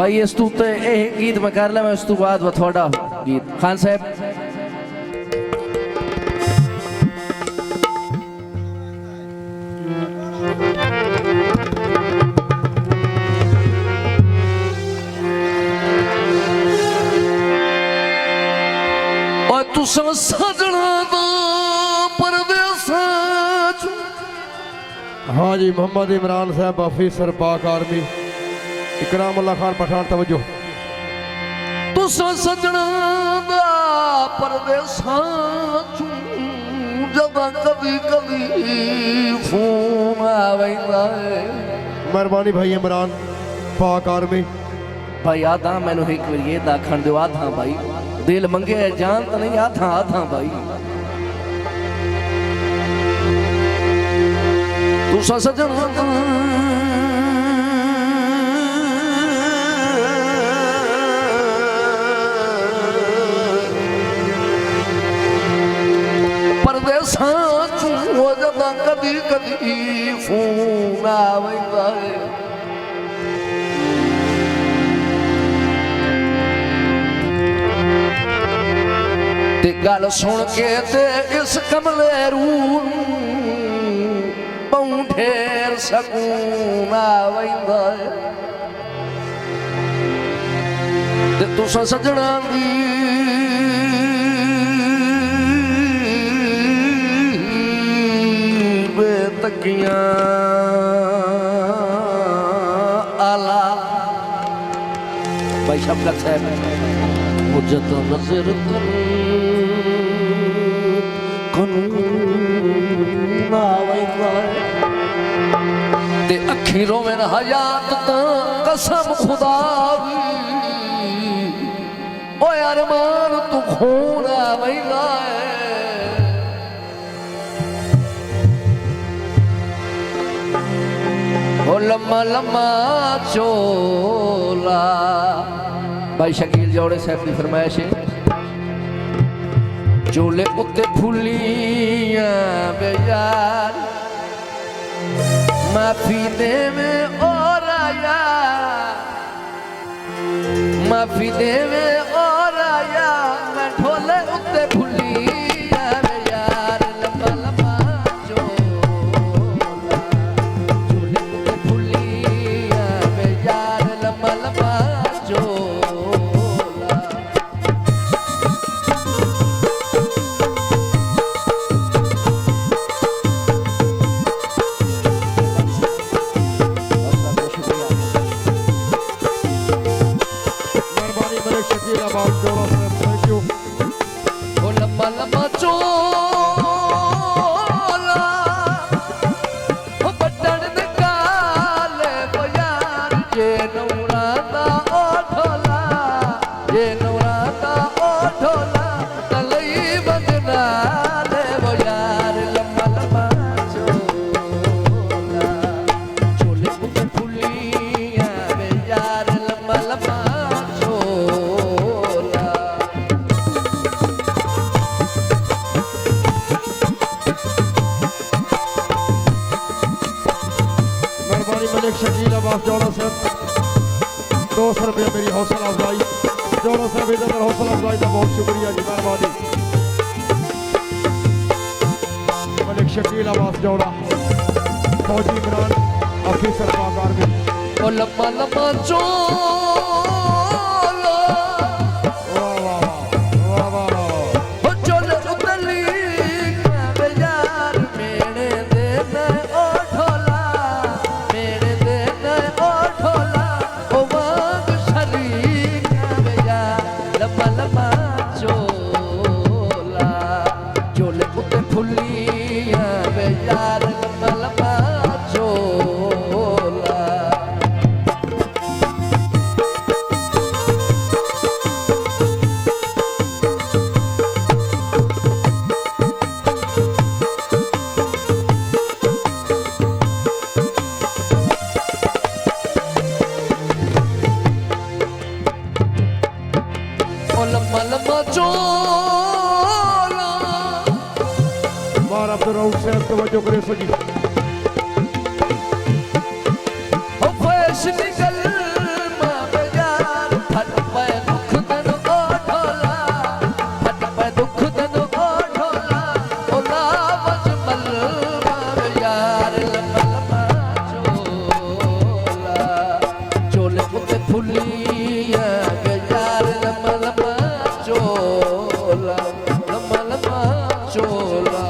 भाई इस तू ते गीत में कर ला मैं उस तू बाद वो थोड़ा गीत खान साहब सजना परदेस। हाँ जी मोहम्मद इमरान साहब ऑफिसर पाक आर्मी इकरामुल्लाह खान पठान तवज्जो। तुसा सजना परदेस जब कभी कभी फोन आवेंदा है। मेहरबानी भाई इमरान पाक आर्मी। भाई आधा मैनू एक बार ये दाखण दो आधा भाई दिल मंगे जान तो नहीं आधा आधा भाई तू सजन परदेसा हो जब कभी कभी फोन आवेंदा है। ते गल सुन के ते इस कमले रू बहु ढेर सकून आवेंदा है। ते तुसा सजना दी बेतकियां आला भाई शफकत साहब मुझे तो नजर ते अखीरों में हयात तो कसम खुदा ओ अरमान तू खून आवेगा ओ लम्मा लम्मा चोला। भाई शकील जोड़े साहब की फरमाइश है चोले उत्ते फुलियां बे यार माफी दे में और आया माफी दे में और आया मैं ढोले उत्ते फुलियां बे यार लम्बा लम्बा चोला चोले उत्ते फुलियां बे यार लम्बा लम्बा चोला। शकील अब्बास जोड़ा साहब 200 रुपये मेरी हौसला अफजाई जोड़ा साहब इधर हौसला अफजाई का बहुत शुक्रिया जी मेहरबानी। मलिक शकील अब्बास जोड़ा फौजी इमरान ऑफिसर पाक आर्मी। ओ लम्मा लम्मा बार अब्दुल रऊफ साहब तवज्जो करे सो जी। ओ फैश निकल मा बजा चोला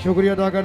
शुक्रिया अदा कर